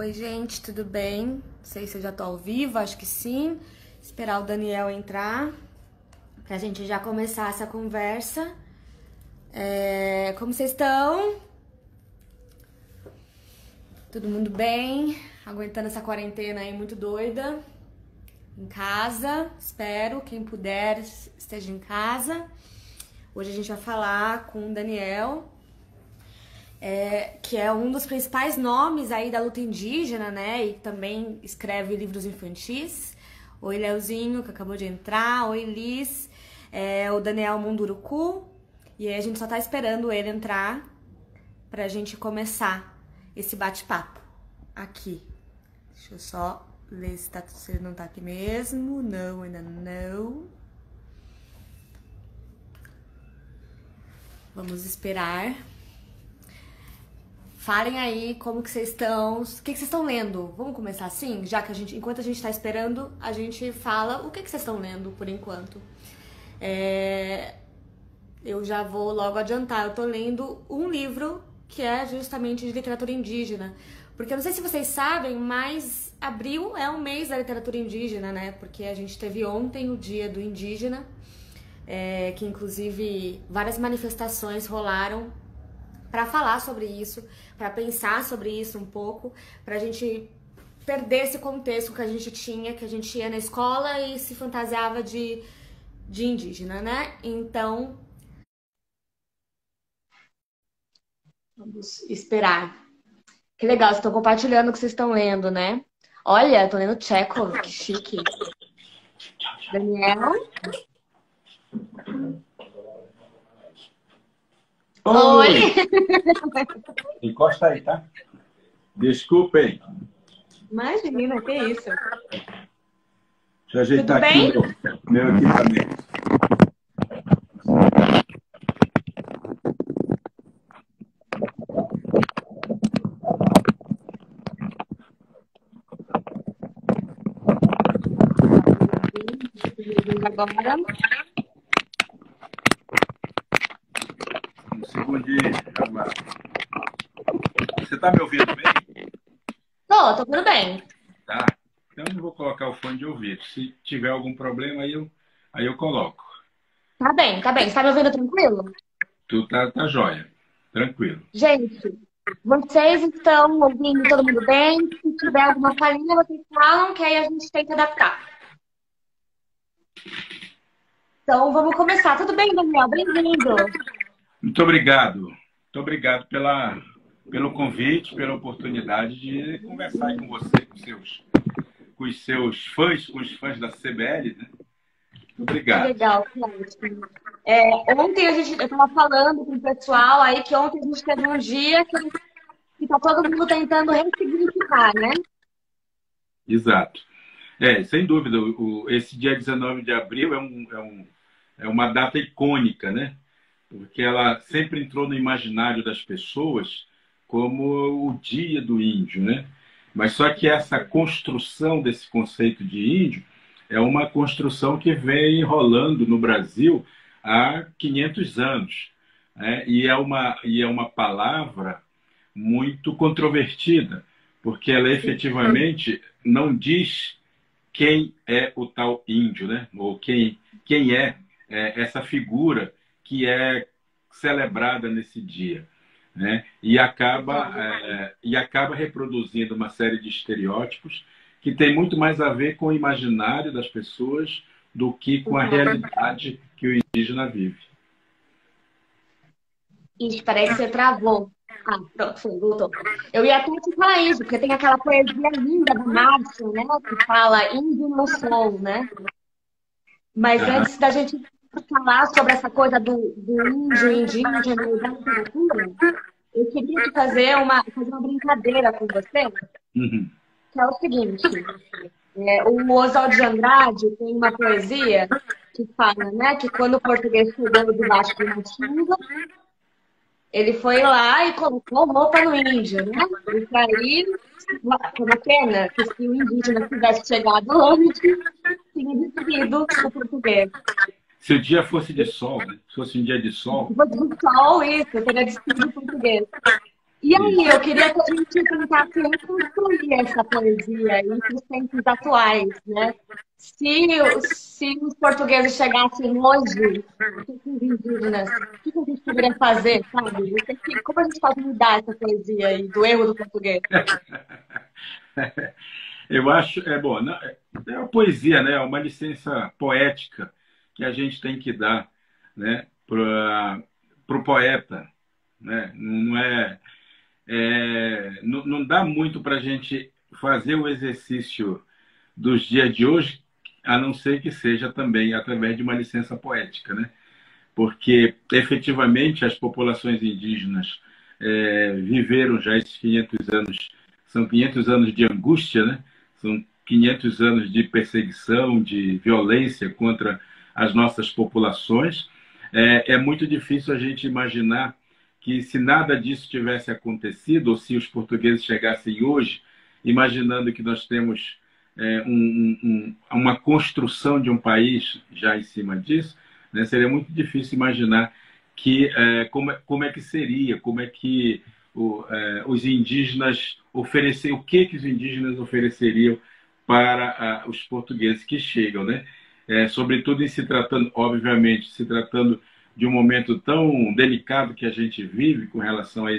Oi, gente, tudo bem? Não sei se eu já tô ao vivo, acho que sim. Esperar o Daniel entrar pra gente já começar essa conversa. Como vocês estão? Todo mundo bem? Aguentando essa quarentena aí muito doida? Em casa, espero. Quem puder esteja em casa. Hoje a gente vai falar com o Daniel, que é um dos principais nomes aí da luta indígena, né? E também escreve livros infantis. Oi, Leozinho, que acabou de entrar. Oi, Liz. O Daniel Munduruku. E aí a gente só tá esperando ele entrar pra gente começar esse bate-papo aqui. Deixa eu só ver se ele não tá aqui mesmo. Não, ainda não. Vamos esperar. Falem aí como que vocês estão, o que vocês estão lendo. Vamos começar assim? Já que enquanto a gente tá esperando, a gente fala o que vocês estão lendo por enquanto. Eu já vou logo adiantar, eu tô lendo um livro que é justamente de literatura indígena. Porque eu não sei se vocês sabem, mas abril é um mês da literatura indígena, né? Porque a gente teve ontem o Dia do Indígena, que inclusive várias manifestações rolaram para falar sobre isso, para pensar sobre isso um pouco, pra gente perder esse contexto que a gente tinha, que a gente ia na escola e se fantasiava de indígena, né? Então, vamos esperar. Que legal, vocês estão compartilhando o que vocês estão lendo, né? Olha, tô lendo Chekhov, que chique. Daniel? Oi! Encosta aí, tá? Desculpem. Imagina, que isso? Deixa eu ajeitar aqui meu equipamento. Agora. Um segundinho. Você tá me ouvindo bem? Tô tudo bem. Tá. Então eu vou colocar o fone de ouvido. Se tiver algum problema, aí eu coloco. Tá bem. Você tá me ouvindo tranquilo? Tu tá jóia. Tranquilo. Gente, vocês estão ouvindo todo mundo bem? Se tiver alguma falhinha, vocês falam que aí a gente tenta adaptar. Então, vamos começar. Tudo bem, Daniel? Bem-vindo. Muito obrigado. Muito obrigado pelo convite, pela oportunidade de conversar aí com você, com os seus fãs, com os fãs da CBL, né? Muito obrigado. Que legal, que ótimo. Ontem eu estava falando com o pessoal aí que ontem a gente teve um dia que tá todo mundo tentando ressignificar, né? Exato. Sem dúvida, esse dia 19 de abril é uma data icônica, né? Porque ela sempre entrou no imaginário das pessoas como o dia do índio, né? Mas só que essa construção desse conceito de índio é uma construção que vem rolando no Brasil há 500 anos, né? E é uma palavra muito controvertida, porque ela efetivamente não diz quem é o tal índio, né? Ou quem é essa figura que é celebrada nesse dia, né? E acaba reproduzindo uma série de estereótipos que tem muito mais a ver com o imaginário das pessoas do que com a realidade que o indígena vive. Ixi, peraí que você travou. Ah, pronto, foi, voltou. Eu ia até te falar isso, porque tem aquela poesia linda do Márcio, né? Que fala índio no sol, né? Mas antes da gente falar sobre essa coisa do índio, indígena e da literatura, eu queria te fazer uma brincadeira com você, que é o seguinte. O Oswald de Andrade tem uma poesia que fala, né, que quando o português chegou debaixo de uma chuva, ele foi lá e colocou roupa no índio, né? Isso aí foi uma pena que se o indígena tivesse chegado antes, tinha destruído o português. Se o dia fosse de sol, né? Se fosse um dia de sol. Se fosse de sol, isso, teria destruído o português. E aí, Isso. eu queria que a gente tentasse reconstruir essa poesia aí para os tempos atuais, né? Se os portugueses chegassem hoje aqui com os indígenas, o que a gente poderia fazer, sabe? Como a gente pode mudar essa poesia aí do erro do português? Eu acho, bom, é uma poesia, né? É uma licença poética que a gente tem que dar, né, para o poeta, né? Não dá muito para a gente fazer o exercício dos dias de hoje, a não ser que seja também através de uma licença poética, né? Porque efetivamente as populações indígenas viveram já esses 500 anos, são 500 anos de angústia, né? São 500 anos de perseguição, de violência contra as nossas populações. É muito difícil a gente imaginar que se nada disso tivesse acontecido, ou se os portugueses chegassem hoje, imaginando que nós temos uma construção de um país já em cima disso, né, seria muito difícil imaginar como é que seria, como é que os indígenas ofereceriam, o que os indígenas ofereceriam para os portugueses que chegam, né? Sobretudo em se tratando, obviamente, se tratando de um momento tão delicado que a gente vive com relação a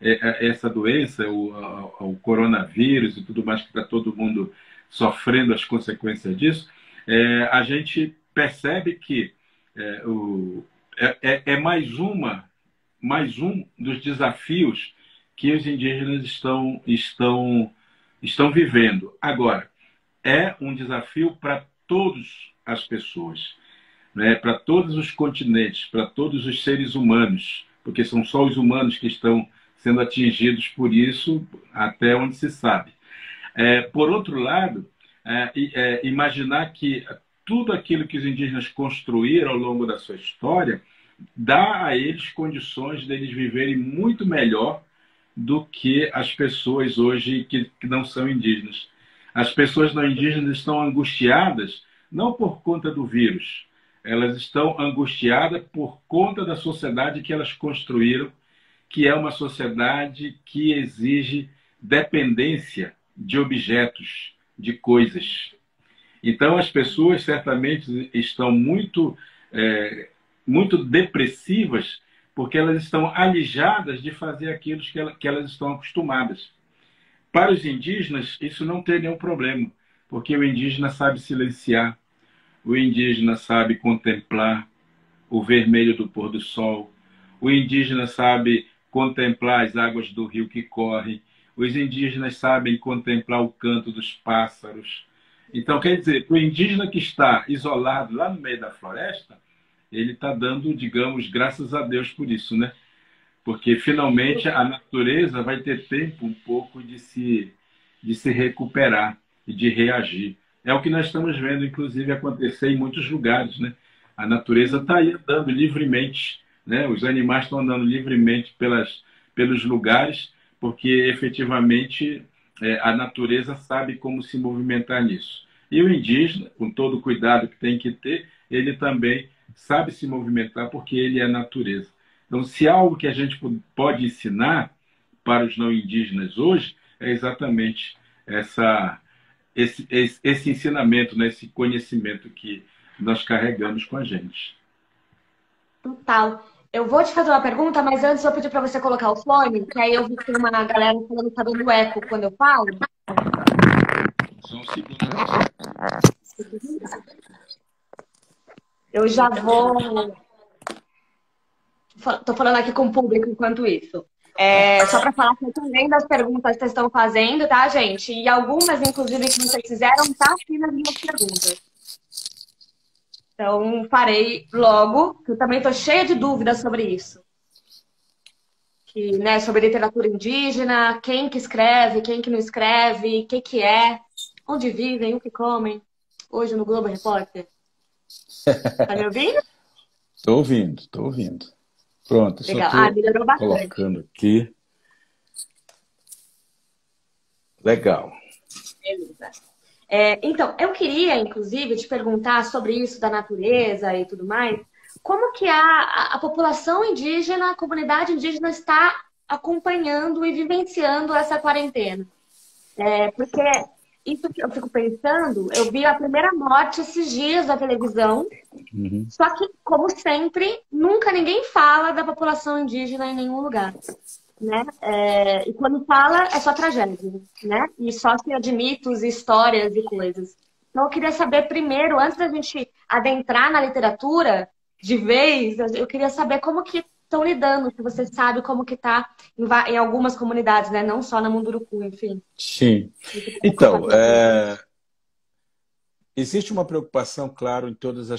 essa doença, o coronavírus e tudo mais, que está todo mundo sofrendo as consequências disso, a gente percebe que mais um dos desafios que os indígenas estão vivendo. Agora, é um desafio para todas as pessoas, né? Para todos os continentes, para todos os seres humanos, porque são só os humanos que estão sendo atingidos por isso, até onde se sabe. Por outro lado, imaginar que tudo aquilo que os indígenas construíram ao longo da sua história dá a eles condições deles viverem muito melhor do que as pessoas hoje que não são indígenas. As pessoas não indígenas estão angustiadas não por conta do vírus, elas estão angustiadas por conta da sociedade que elas construíram, que é uma sociedade que exige dependência de objetos, de coisas. Então, as pessoas certamente estão muito depressivas porque elas estão alijadas de fazer aquilo que elas estão acostumadas. Para os indígenas, isso não tem nenhum problema, porque o indígena sabe silenciar, o indígena sabe contemplar o vermelho do pôr do sol, o indígena sabe contemplar as águas do rio que correm, os indígenas sabem contemplar o canto dos pássaros. Então, quer dizer, o indígena que está isolado lá no meio da floresta, ele está dando, digamos, graças a Deus por isso, né? Porque finalmente a natureza vai ter tempo um pouco de se recuperar e de reagir. É o que nós estamos vendo, inclusive, acontecer em muitos lugares, né? A natureza está aí andando livremente, né? Os animais estão andando livremente pelos lugares, porque efetivamente a natureza sabe como se movimentar nisso. E o indígena, com todo o cuidado que tem que ter, ele também sabe se movimentar porque ele é natureza. Então, se há algo que a gente pode ensinar para os não indígenas hoje, é exatamente esse ensinamento, né? Esse conhecimento que nós carregamos com a gente. Total. Eu vou te fazer uma pergunta, mas antes eu vou pedir para você colocar o fone, que aí eu vi que tem uma galera falando que tá dando eco quando eu falo. Só um segundo. Eu já vou. Tô falando aqui com o público enquanto isso. Só para falar que eu tô lendo as perguntas que vocês estão fazendo, tá, gente? E algumas, inclusive, que vocês fizeram, tá aqui nas minhas perguntas. Então, farei logo, que eu também tô cheia de dúvidas sobre isso. Né, sobre literatura indígena, quem que escreve, quem que não escreve, o que é, onde vivem, o que comem. Hoje no Globo Repórter. Tá me ouvindo? Estou ouvindo. Pronto, legal. Só estou melhorou bastante. Colocando aqui. Legal. Beleza. Então, eu queria, inclusive, te perguntar sobre isso da natureza e tudo mais. Como que a população indígena, a comunidade indígena está acompanhando e vivenciando essa quarentena. Porque isso que eu fico pensando, eu vi a primeira morte esses dias na televisão, Uhum. só que, como sempre, nunca ninguém fala da população indígena em nenhum lugar, né? E quando fala, é só tragédia, né? E só se de mitos, histórias e coisas. Então, eu queria saber primeiro, antes da gente adentrar na literatura de vez, eu queria saber como que estão lidando, se você sabe como que está em algumas comunidades, né? Não só na Munduruku, enfim. Sim. Se você puder Então, compartilhar com a gente. existe uma preocupação, claro, em todas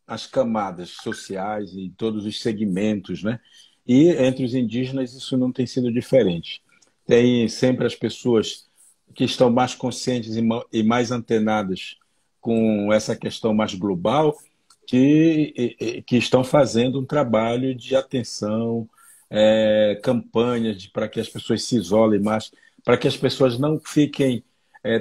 as camadas sociais e todos os segmentos, né? E entre os indígenas isso não tem sido diferente. Tem sempre as pessoas que estão mais conscientes e mais antenadas com essa questão mais global, que estão fazendo um trabalho de atenção, campanhas para que as pessoas se isolem mais, para que as pessoas não fiquem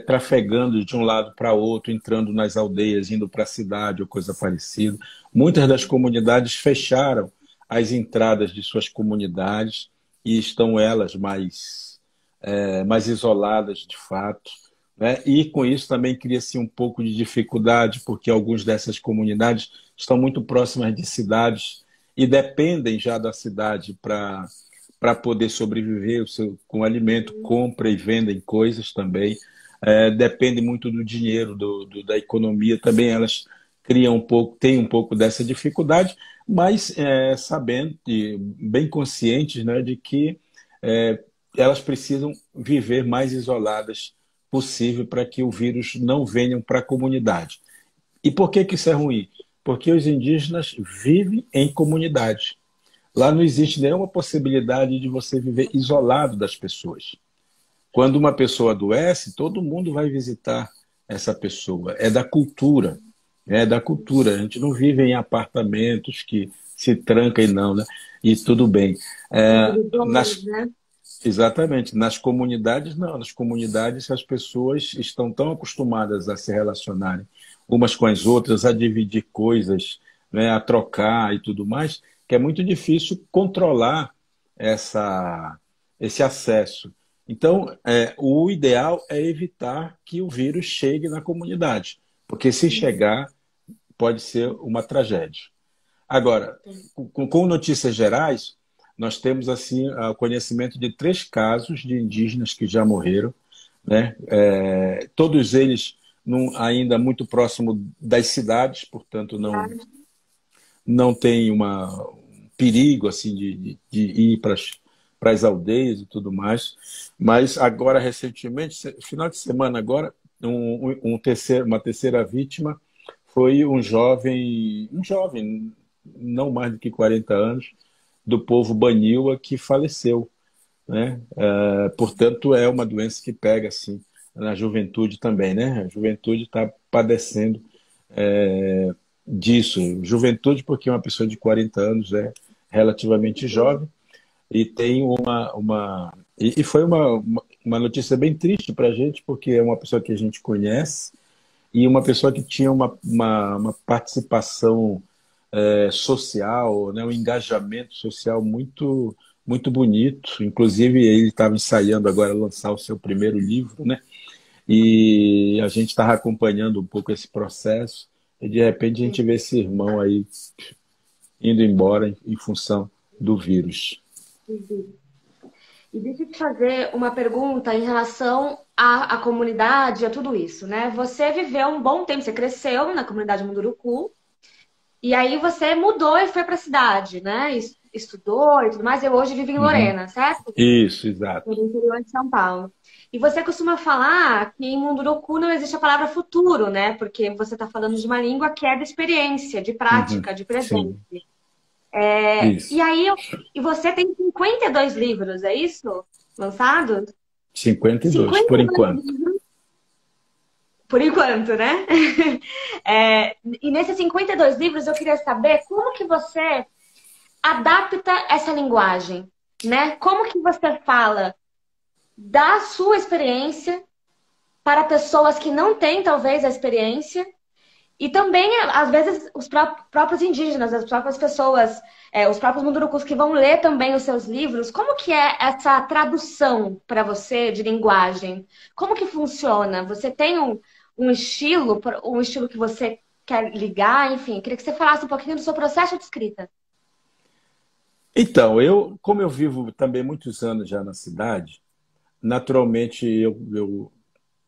trafegando de um lado para outro, entrando nas aldeias, indo para a cidade ou coisa parecida. Muitas das comunidades fecharam as entradas de suas comunidades e estão elas mais isoladas de fato, né? E com isso também cria-se um pouco de dificuldade, porque algumas dessas comunidades estão muito próximas de cidades e dependem já da cidade para poder sobreviver com alimento, compra e vendem coisas também. Depende muito do dinheiro, da economia. Também elas criam um pouco, têm um pouco dessa dificuldade, mas sabendo, e bem conscientes, né, de que é, elas precisam viver mais isoladas possível para que o vírus não venha para a comunidade. E por que que isso é ruim? Porque os indígenas vivem em comunidade. Lá não existe nenhuma possibilidade de você viver isolado das pessoas. Quando uma pessoa adoece, todo mundo vai visitar essa pessoa. É da cultura. É da cultura. A gente não vive em apartamentos que se tranca e não, né? E tudo bem. Individualmente, Nas né? Exatamente. Nas comunidades, não. Nas comunidades, as pessoas estão tão acostumadas a se relacionarem umas com as outras, a dividir coisas, né, a trocar e tudo mais, que é muito difícil controlar esse acesso. Então, o ideal é evitar que o vírus chegue na comunidade, porque se chegar, pode ser uma tragédia. Agora, com notícias gerais, nós temos assim o conhecimento de 3 casos de indígenas que já morreram, né? Todos eles ainda muito próximo das cidades, portanto não tem um perigo assim de ir para as aldeias e tudo mais. Mas agora recentemente, final de semana agora, uma terceira vítima foi um jovem não mais do que 40 anos, do povo Baniwa, que faleceu, né? Portanto, é uma doença que pega assim na juventude também, né? A juventude está padecendo disso. Juventude porque uma pessoa de 40 anos é relativamente jovem e tem e foi uma notícia bem triste para a gente, porque é uma pessoa que a gente conhece e uma pessoa que tinha uma participação social, né, um engajamento social muito muito bonito. Inclusive ele estava ensaiando agora lançar o seu primeiro livro, né? E a gente estava acompanhando um pouco esse processo e de repente a gente vê esse irmão aí indo embora em função do vírus. E deixa eu te fazer uma pergunta em relação à comunidade, a tudo isso, né? Você viveu um bom tempo, você cresceu na comunidade Munduruku, e aí você mudou e foi para a cidade, né? Estudou e tudo mais, e hoje vive em Uhum. Lorena, certo? Isso, exato. No interior de São Paulo. E você costuma falar que em Munduruku não existe a palavra futuro, né? Porque você está falando de uma língua que é de experiência, de Uhum. prática, de presente. Sim, isso. E aí, e você tem 52 livros, é isso? Lançados? 52, por 52 enquanto. livros, por enquanto, né? E nesses 52 livros, eu queria saber como que você adapta essa linguagem, né? Como que você fala da sua experiência para pessoas que não têm, talvez, a experiência E também, às vezes, os próprios indígenas, as próprias pessoas, os próprios mundurucus que vão ler também os seus livros, como que é essa tradução para você de linguagem? Como que funciona? Você tem um estilo que você quer ligar? Enfim, queria que você falasse um pouquinho do seu processo de escrita. Então, como eu vivo também muitos anos já na cidade, naturalmente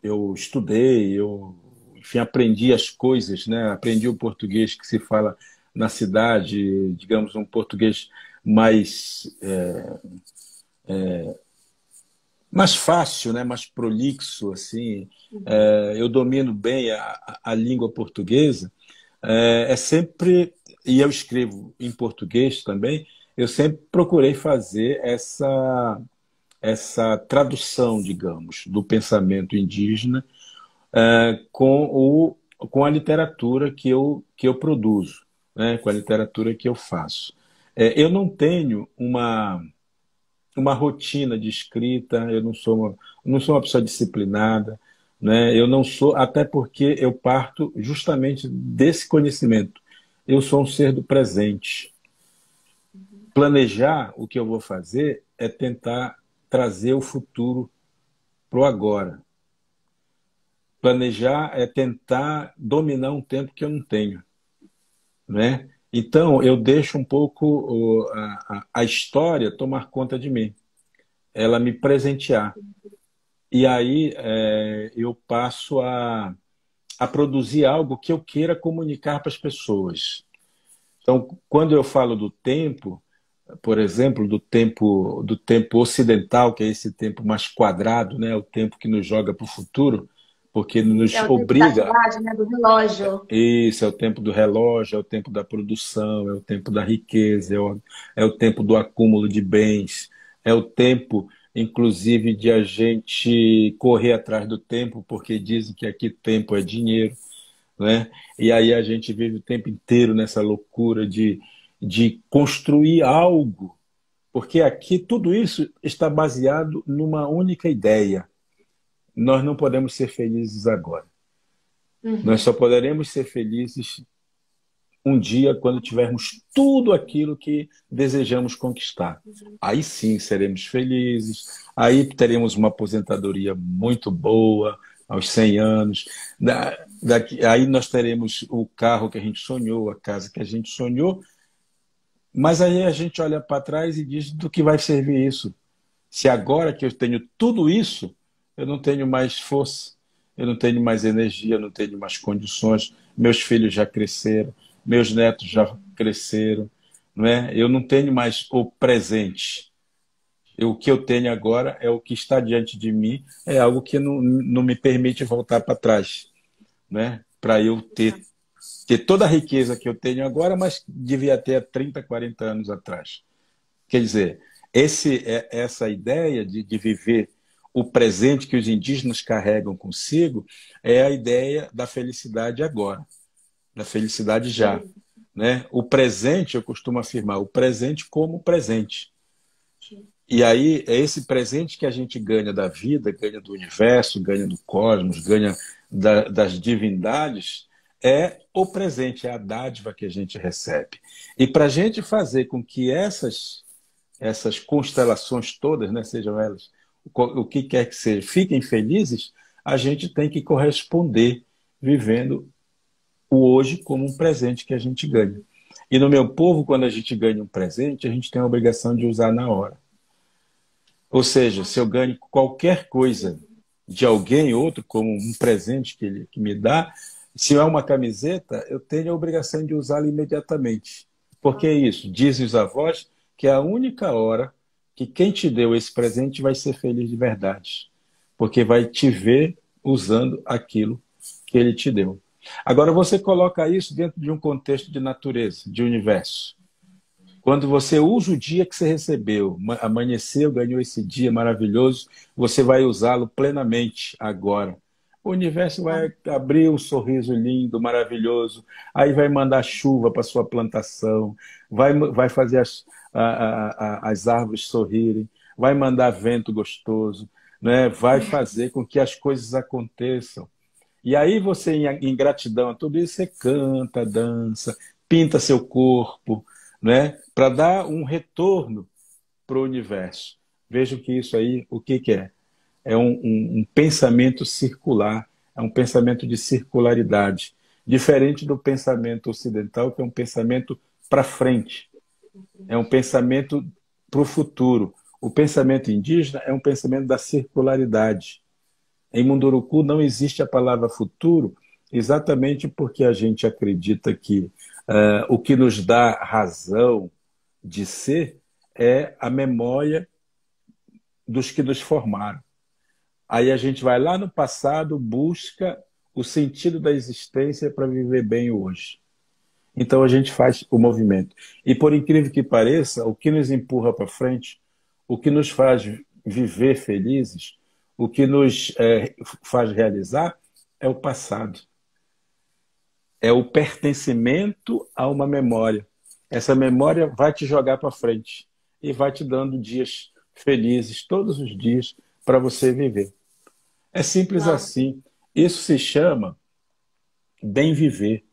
eu estudei, enfim, aprendi as coisas, né? Aprendi o português que se fala na cidade, digamos, um português mais, mais fácil, né? Mais prolixo, assim. Eu domino bem a língua portuguesa. É sempre, e eu escrevo em português também, eu sempre procurei fazer essa tradução, digamos, do pensamento indígena com a literatura que eu produzo, né? Com a literatura que eu faço. Eu não tenho uma rotina de escrita, eu não sou uma pessoa disciplinada, né? Eu não sou, até porque eu parto justamente desse conhecimento. Eu sou um ser do presente. Planejar o que eu vou fazer é tentar trazer o futuro para o agora. Planejar é tentar dominar um tempo que eu não tenho, né? Então, eu deixo um pouco a história tomar conta de mim, ela me presentear. E aí eu passo a produzir algo que eu queira comunicar para as pessoas. Então, quando eu falo do tempo, por exemplo, do tempo ocidental, que é esse tempo mais quadrado, né? O tempo que nos joga para o futuro, porque É nos o tempo da obriga. cidade, né, do relógio. Isso é o tempo do relógio, é o tempo da produção, é o tempo da riqueza, é o tempo do acúmulo de bens, é o tempo, inclusive, de a gente correr atrás do tempo, porque dizem que aqui tempo é dinheiro, né? E aí a gente vive o tempo inteiro nessa loucura de construir algo, porque aqui tudo isso está baseado numa única ideia: nós não podemos ser felizes agora. Nós Uhum. só poderemos ser felizes um dia quando tivermos tudo aquilo que desejamos conquistar. Aí sim seremos felizes, aí teremos uma aposentadoria muito boa aos 100 anos, aí nós teremos o carro que a gente sonhou, a casa que a gente sonhou, mas aí a gente olha para trás e diz: do que vai servir isso? Se agora que eu tenho tudo isso, eu não tenho mais força, eu não tenho mais energia, eu não tenho mais condições, meus filhos já cresceram, meus netos já cresceram, não é? Eu não tenho mais o presente. O que eu tenho agora é o que está diante de mim, é algo que não me permite voltar para trás, né? Para eu ter toda a riqueza que eu tenho agora, mas devia ter há 30, 40 anos atrás. Quer dizer, essa ideia de viver o presente que os indígenas carregam consigo é a ideia da felicidade agora, da felicidade já. Sim, Né? O presente, eu costumo afirmar, o presente como presente. sim. E aí é esse presente que a gente ganha da vida, ganha do universo, ganha do cosmos, ganha das divindades, é o presente, é a dádiva que a gente recebe. E para a gente fazer com que essas constelações todas, né, sejam elas o que quer que seja, fiquem felizes, a gente tem que corresponder vivendo o hoje como um presente que a gente ganha. E no meu povo, quando a gente ganha um presente, a gente tem a obrigação de usar na hora. Ou seja, se eu ganho qualquer coisa de alguém, outro, como um presente que me dá, se é uma camiseta, eu tenho a obrigação de usá-la imediatamente. Porque é isso, dizem os avós, que é a única hora que quem te deu esse presente vai ser feliz de verdade. Porque vai te ver usando aquilo que ele te deu. Agora você coloca isso dentro de um contexto de natureza, de universo. Quando você usa o dia que você recebeu, amanheceu, ganhou esse dia maravilhoso, você vai usá-lo plenamente agora. O universo vai abrir um sorriso lindo, maravilhoso, aí vai mandar chuva para sua plantação, vai fazer as árvores sorrirem, vai mandar vento gostoso, né? Vai fazer com que as coisas aconteçam. E aí você, em gratidão a tudo isso, você canta, dança, pinta seu corpo, né? Para dar um retorno para o universo. Vejam que isso aí, o que que é? É um pensamento circular, é um pensamento de circularidade, diferente do pensamento ocidental, que é um pensamento para frente, é um pensamento para o futuro. O pensamento indígena é um pensamento da circularidade. Em Munduruku não existe a palavra futuro, exatamente porque a gente acredita que o que nos dá razão de ser é a memória dos que nos formaram. Aí a gente vai lá no passado, busca o sentido da existência para viver bem hoje. Então a gente faz o movimento. E por incrível que pareça, o que nos empurra para frente, o que nos faz viver felizes, o que nos faz realizar é o passado. É o pertencimento a uma memória. Essa memória vai te jogar para frente e vai te dando dias felizes todos os dias para você viver. É simples Uau. assim. Isso se chama bem viver,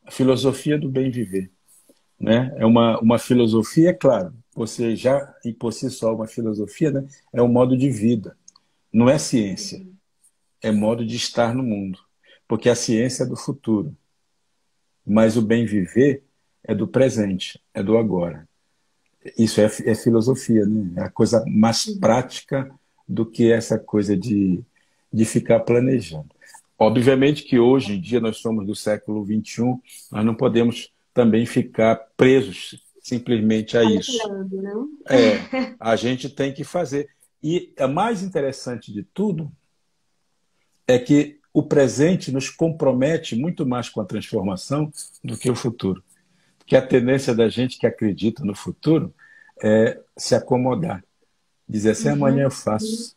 a filosofia do bem viver, né? É uma filosofia, é claro, você já, e por si só, uma filosofia, né? É um modo de vida, não é ciência, é modo de estar no mundo, porque a ciência é do futuro, mas o bem viver é do presente, é do agora. Isso é filosofia, né? É a coisa mais prática do que essa coisa de ficar planejando. Obviamente que hoje em dia nós somos do século XXI, nós não podemos também ficar presos simplesmente a isso. Calculando, não? A gente tem que fazer. E o mais interessante de tudo é que o presente nos compromete muito mais com a transformação do que o futuro. Porque a tendência da gente que acredita no futuro é se acomodar. Dizer assim, amanhã eu faço,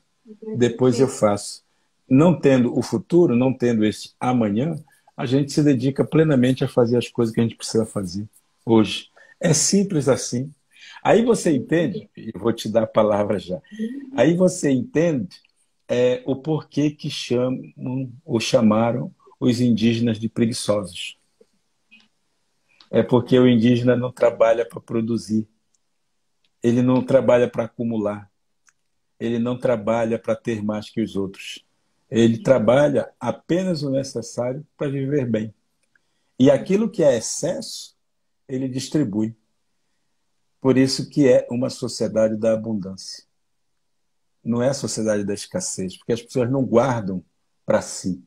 depois eu faço. Não tendo o futuro, não tendo esse amanhã, a gente se dedica plenamente a fazer as coisas que a gente precisa fazer hoje. É simples assim. Aí você entende, e eu vou te dar a palavra já, aí você entende o porquê que chamam ou chamaram os indígenas de preguiçosos. É porque o indígena não trabalha para produzir, ele não trabalha para acumular, ele não trabalha para ter mais que os outros. Ele trabalha apenas o necessário para viver bem. E aquilo que é excesso, ele distribui. Por isso que é uma sociedade da abundância. Não é a sociedade da escassez, porque as pessoas não guardam para si.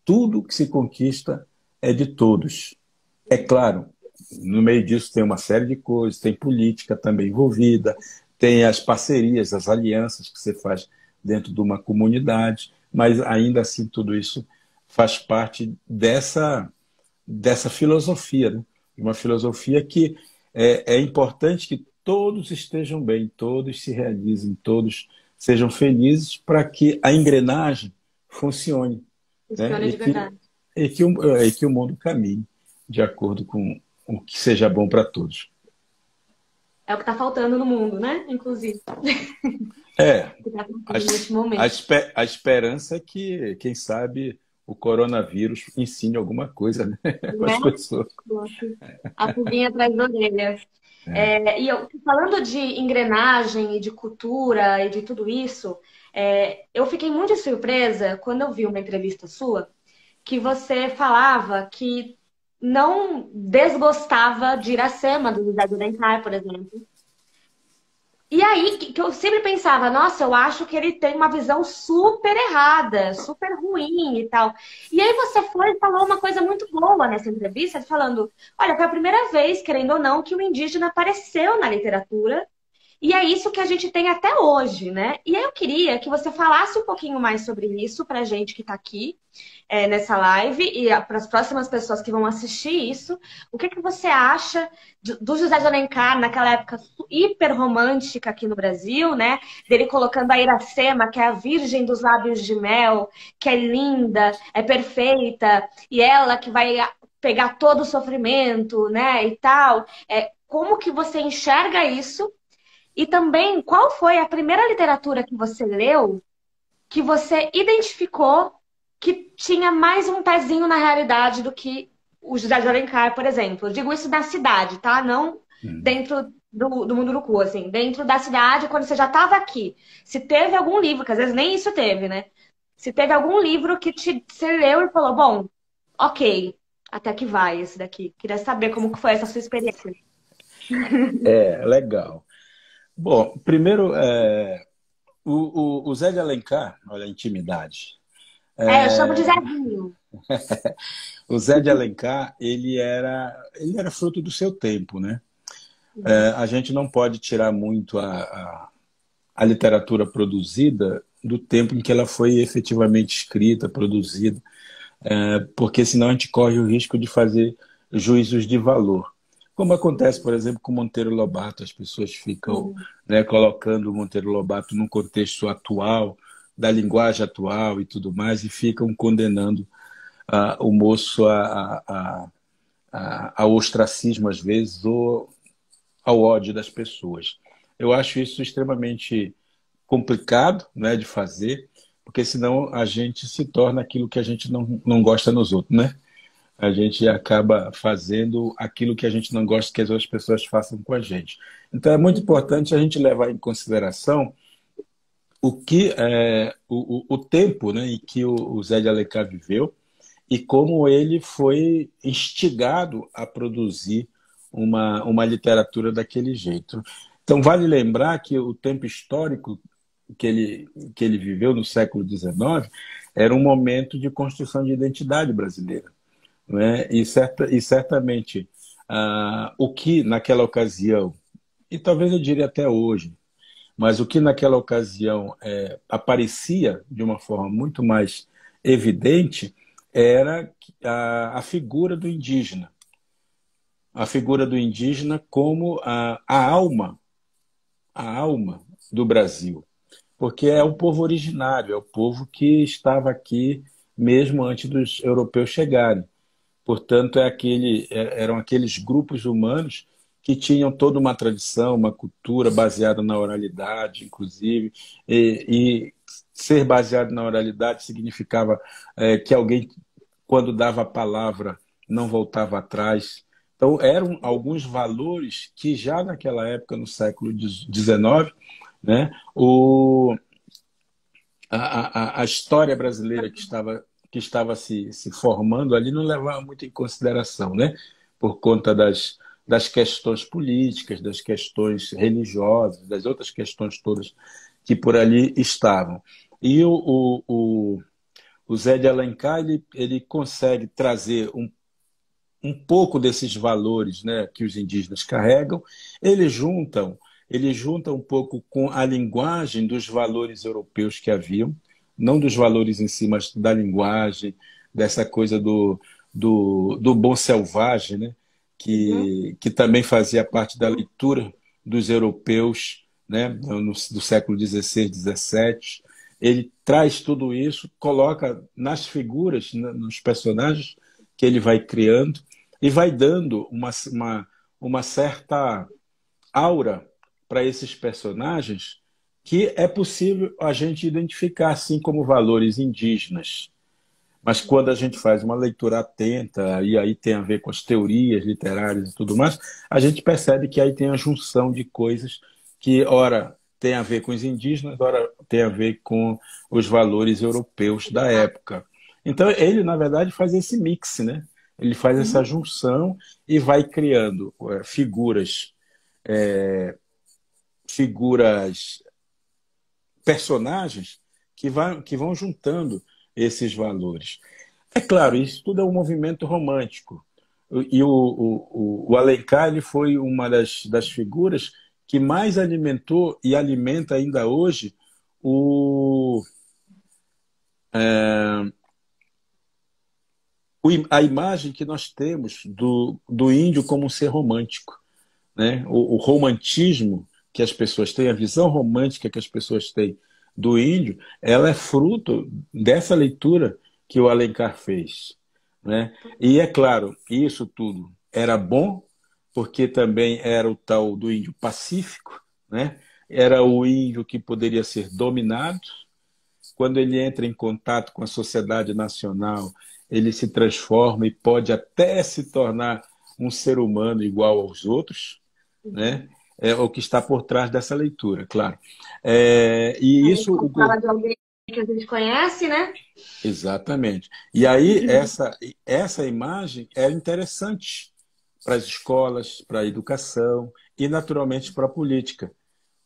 Tudo que se conquista é de todos. É claro, no meio disso tem uma série de coisas, tem política também envolvida, tem as parcerias, as alianças que você faz dentro de uma comunidade, mas ainda assim tudo isso faz parte dessa filosofia, né? Uma filosofia que é importante que todos estejam bem, todos se realizem, todos sejam felizes para que a engrenagem funcione, né? Funciona de verdade. E que o mundo caminhe de acordo com o que seja bom para todos. É o que está faltando no mundo, né? Inclusive. É, O que está a, faltando neste a, momento. a esperança é que, quem sabe, o coronavírus ensine alguma coisa, né, para Né? as pessoas. A pulguinha atrás da orelha. E eu, falando de engrenagem e de cultura e de tudo isso, eu fiquei muito surpresa quando eu vi uma entrevista sua que você falava que não desgostava de Iracema, do José de Alencar, por exemplo. E aí que eu sempre pensava, nossa, eu acho que ele tem uma visão super errada, super ruim e tal. E aí você foi e falou uma coisa muito boa nessa entrevista, falando, olha, foi a primeira vez, querendo ou não, que o indígena apareceu na literatura. E é isso que a gente tem até hoje, né? E aí eu queria que você falasse um pouquinho mais sobre isso pra gente que tá aqui nessa live e para as próximas pessoas que vão assistir isso. O que que você acha do José de Alencar naquela época hiper romântica aqui no Brasil, né? Dele colocando a Iracema, que é a virgem dos lábios de mel, que é linda, é perfeita, e ela que vai pegar todo o sofrimento, né? E tal. Como que você enxerga isso? E também, qual foi a primeira literatura que você leu que você identificou que tinha mais um pezinho na realidade do que o José de Alencar, por exemplo. Eu digo isso da cidade, tá? Não Uhum. dentro do Munduruku, assim. Dentro da cidade, quando você já estava aqui. Se teve algum livro, que às vezes nem isso teve, né? Se teve algum livro que você leu e falou, bom, ok, até que vai esse daqui. Queria saber como que foi essa sua experiência. É, legal. Bom, primeiro, o Zé de Alencar, olha a intimidade. É, eu chamo de Zezinho. O Zé de Alencar, ele era fruto do seu tempo, né? A gente não pode tirar muito a literatura produzida do tempo em que ela foi efetivamente escrita, produzida, porque senão a gente corre o risco de fazer juízos de valor. Como acontece, por exemplo, com Monteiro Lobato, as pessoas ficam, Uhum. né, colocando o Monteiro Lobato num contexto atual, da linguagem atual e tudo mais, e ficam condenando o moço ao ostracismo, às vezes, ou ao ódio das pessoas. Eu acho isso extremamente complicado, né, de fazer, porque senão a gente se torna aquilo que a gente não gosta nos outros, né? A gente acaba fazendo aquilo que a gente não gosta que as outras pessoas façam com a gente. Então é muito importante a gente levar em consideração o tempo, né, em que o Zé de Alencar viveu e como ele foi instigado a produzir uma literatura daquele jeito. Então, vale lembrar que o tempo histórico que ele viveu no século XIX era um momento de construção de identidade brasileira. Né? E certamente o que naquela ocasião, e talvez eu diria até hoje, mas o que naquela ocasião aparecia de uma forma muito mais evidente era a figura do indígena. A figura do indígena como a alma do Brasil. Porque é o povo originário, é o povo que estava aqui mesmo antes dos europeus chegarem. Portanto, eram aqueles grupos humanos que tinham toda uma tradição, uma cultura baseada na oralidade, inclusive, e ser baseado na oralidade significava que alguém, quando dava a palavra, não voltava atrás. Então, eram alguns valores que já naquela época, no século XIX, né, a história brasileira que estava se formando ali não levava muito em consideração, né? Por conta das questões políticas, das questões religiosas, das outras questões todas que por ali estavam. E o Zé de Alencar ele consegue trazer um pouco desses valores, né, que os indígenas carregam, eles juntam, ele junta um pouco com a linguagem dos valores europeus que haviam, não dos valores em si, mas da linguagem, dessa coisa do bom selvagem, né, Uhum. que também fazia parte da leitura dos europeus, né, do século XVI, XVII. Ele traz tudo isso, coloca nas figuras, nos personagens que ele vai criando, e vai dando uma certa aura para esses personagens que é possível a gente identificar assim como valores indígenas. Mas quando a gente faz uma leitura atenta, e aí tem a ver com as teorias literárias e tudo mais, a gente percebe que aí tem a junção de coisas que, ora, tem a ver com os indígenas, ora, tem a ver com os valores europeus da época. Então, ele, na verdade, faz esse mix, né? Ele faz essa Uhum. junção e vai criando figuras, personagens que vão juntando esses valores. É claro, isso tudo é um movimento romântico. E o Alencar ele foi uma das figuras que mais alimentou e alimenta ainda hoje o, a imagem que nós temos do índio como um ser romântico. Né? O romantismo que as pessoas têm, a visão romântica que as pessoas têm do índio, ela é fruto dessa leitura que o Alencar fez. Né? E é claro, isso tudo era bom, porque também era o tal do índio pacífico, né? Era o índio que poderia ser dominado, quando ele entra em contato com a sociedade nacional, ele se transforma e pode até se tornar um ser humano igual aos outros, né? É o que está por trás dessa leitura, claro. E isso... Fala de alguém que a gente conhece, né? Exatamente. E aí, essa imagem é interessante para as escolas, para a educação e, naturalmente, para a política.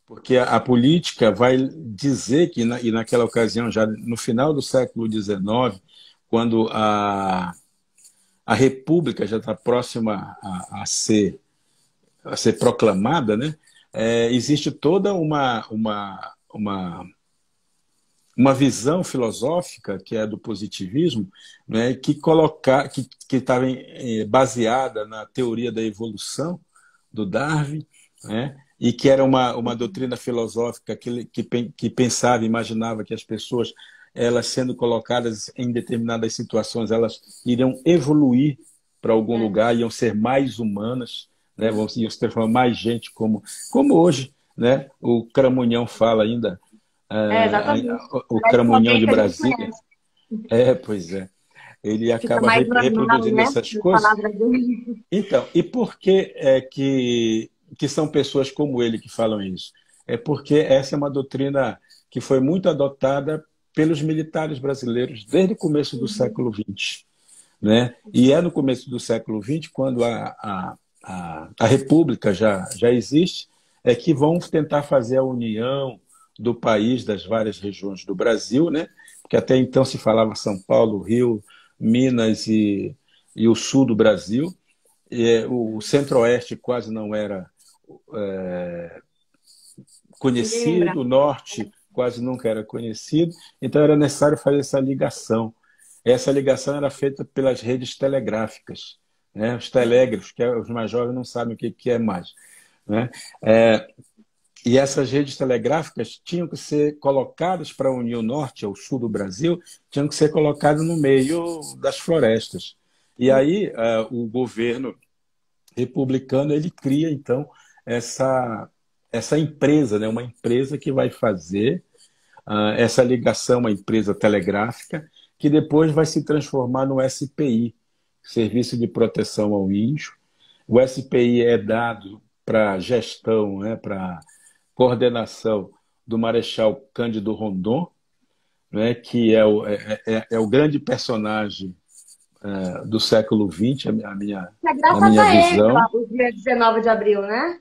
Porque a política vai dizer que, e naquela ocasião, já no final do século XIX, quando a República já está próxima a ser proclamada, né? Existe toda uma visão filosófica, que é do positivismo, né, que estava baseada na teoria da evolução do Darwin, né, e que era uma doutrina filosófica que pensava, imaginava que as pessoas, elas sendo colocadas em determinadas situações, elas iriam evoluir para algum lugar, iam ser mais humanas, né, iam se transformar mais gente, como hoje, né, o Cramunhão fala ainda, Exatamente. o Cramunhão de Brasília. Pois é. Ele Fica acaba mais normal, reproduzindo né? essas coisas. Então, e por que que são pessoas como ele que falam isso? É porque essa é uma doutrina que foi muito adotada pelos militares brasileiros desde o começo do século XX. Né? E é no começo do século XX, quando a República já existe, é que vão tentar fazer a união do país, das várias regiões do Brasil, né? Porque até então se falava São Paulo, Rio, Minas e o sul do Brasil. O centro-oeste quase não era conhecido, o norte quase nunca era conhecido, então era necessário fazer essa ligação. Essa ligação era feita pelas redes telegráficas, né? Os telégrafos, que os mais jovens não sabem o que é mais, né? E essas redes telegráficas tinham que ser colocadas para unir o norte ao sul do Brasil, tinham que ser colocadas no meio das florestas. E aí o governo republicano ele cria, então, essa empresa, né? Uma empresa que vai fazer essa ligação, uma empresa telegráfica, que depois vai se transformar no SPI, Serviço de Proteção ao Índio. O SPI é dado para gestão, né? Para coordenação do Marechal Cândido Rondon, né, que é o grande personagem do século XX, na minha visão. Ele, lá, o dia 19 de abril, né?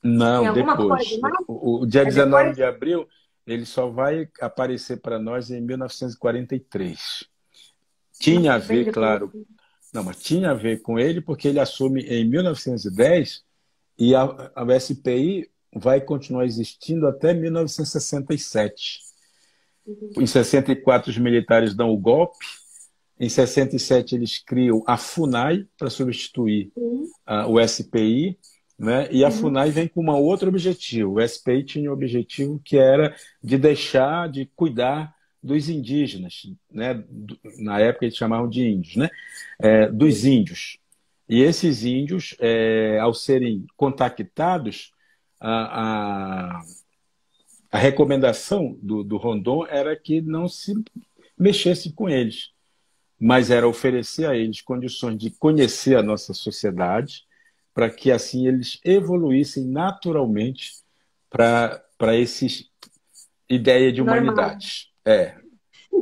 Não, depois. Coisa, não? O dia 19 de abril ele só vai aparecer para nós em 1943. Tinha a ver, claro. Não, mas tinha a ver com ele, porque ele assume em 1910 e a SPI vai continuar existindo até 1967. Em 64, os militares dão o golpe. Em 67, eles criam a FUNAI para substituir o SPI. Né? E a FUNAI vem com um outro objetivo. O SPI tinha o objetivo que era de deixar de cuidar dos indígenas. Né? Na época, eles chamavam de índios. Né? Dos índios. E esses índios, ao serem contactados, a recomendação do Rondon era que não se mexesse com eles, mas era oferecer a eles condições de conhecer a nossa sociedade, para que assim eles evoluíssem naturalmente para essa ideia de humanidade.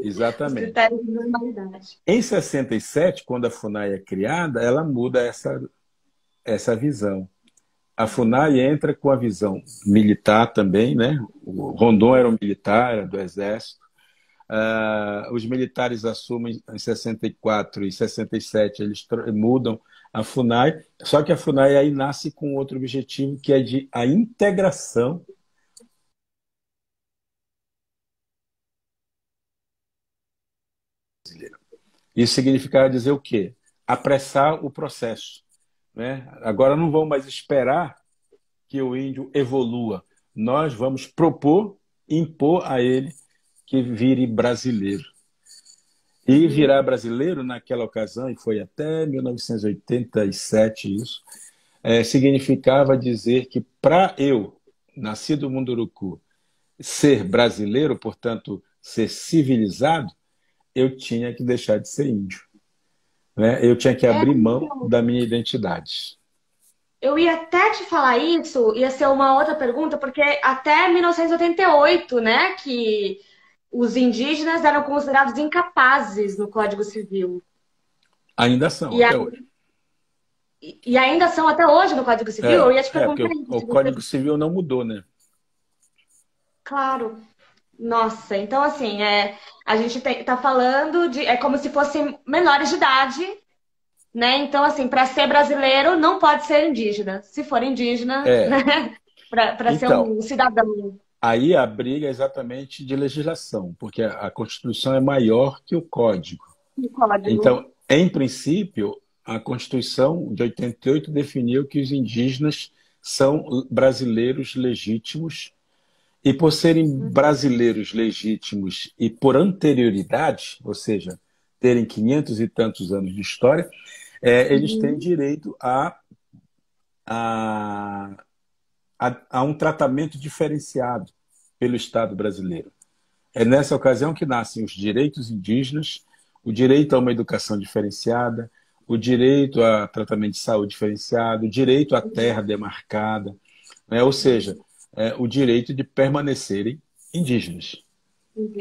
Exatamente. Os critérios de normalidade. Em 67, quando a FUNAI é criada, ela muda essa visão. A FUNAI entra com a visão militar também, né? O Rondon era um militar, era do Exército. Os militares assumem em 64 e 67, eles mudam a FUNAI, só que a FUNAI aí nasce com outro objetivo, que é a integração brasileira. Isso significava dizer o quê? Apressar o processo. Né? Agora não vamos mais esperar que o índio evolua. Nós vamos propor, impor a ele que vire brasileiro. E virar brasileiro, naquela ocasião, e foi até 1987 isso, significava dizer que para eu, nascido em Munduruku, ser brasileiro, portanto, ser civilizado, eu tinha que deixar de ser índio, né? Eu tinha que É, abrir mão da minha identidade. eu ia até te falar isso, ia ser uma outra pergunta, porque até 1988, né, que os indígenas eram considerados incapazes no Código Civil. Ainda são, E, até hoje. e ainda são até hoje no Código Civil? Eu ia te Porque perguntar isso, o se você... Código Civil não mudou, né? Claro. Nossa, então assim, a gente tá falando de... É como se fossem menores de idade, né? Então, assim, para ser brasileiro, não pode ser indígena. Se for indígena, É. né? Para ser Então, um cidadão. aí a briga é exatamente de legislação, porque a Constituição é maior que o Código. No código. Então, em princípio, a Constituição de 88 definiu que os indígenas são brasileiros legítimos, e por serem brasileiros legítimos e por anterioridade, ou seja, terem 500 e tantos anos de história, eles têm Uhum. direito a, a um tratamento diferenciado pelo Estado brasileiro. É nessa ocasião que nascem os direitos indígenas, o direito a uma educação diferenciada, o direito a tratamento de saúde diferenciado, o direito à terra demarcada, né? Ou seja, o direito de permanecerem indígenas.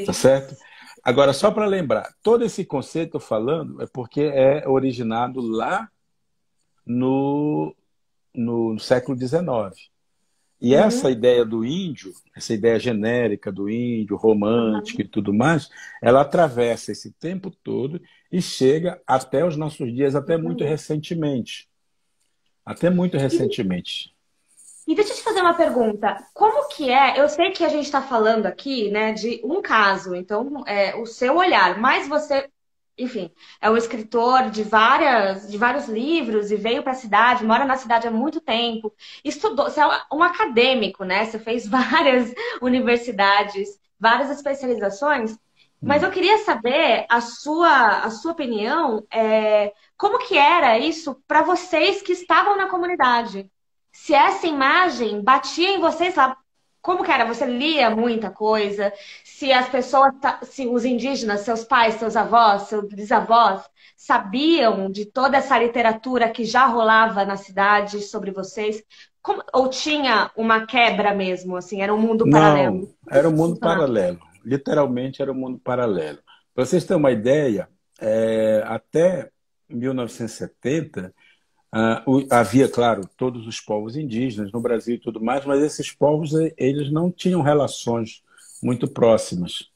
Tá certo? Indígenas. Agora, só para lembrar, todo esse conceito que eu estou falando é porque é originado lá no, no século XIX. E essa Uhum. ideia do índio, essa ideia genérica do índio, romântica e tudo mais, ela atravessa esse tempo todo e chega até os nossos dias, até muito Uhum. recentemente. Até muito E, recentemente. e deixa eu te fazer uma pergunta. Como que é? Eu sei que a gente está falando aqui, né, de um caso, então o seu olhar, mas você, enfim, é um escritor de vários livros e veio para a cidade, mora na cidade há muito tempo, estudou, você é um acadêmico, né? Você fez várias universidades, várias especializações, mas Hum. eu queria saber a sua opinião, como que era isso para vocês que estavam na comunidade? Se essa imagem batia em vocês lá, como que era? Você lia muita coisa? Se as pessoas, se os indígenas, seus pais, seus avós, seus bisavós, sabiam de toda essa literatura que já rolava na cidade sobre vocês? Ou tinha uma quebra mesmo, assim, era um mundo Não, paralelo? Como era um mundo funcionava? paralelo. Literalmente era um mundo paralelo. Para vocês terem uma ideia, até 1970, havia, claro, todos os povos indígenas no Brasil e tudo mais, mas esses povos eles não tinham relações muito próximas.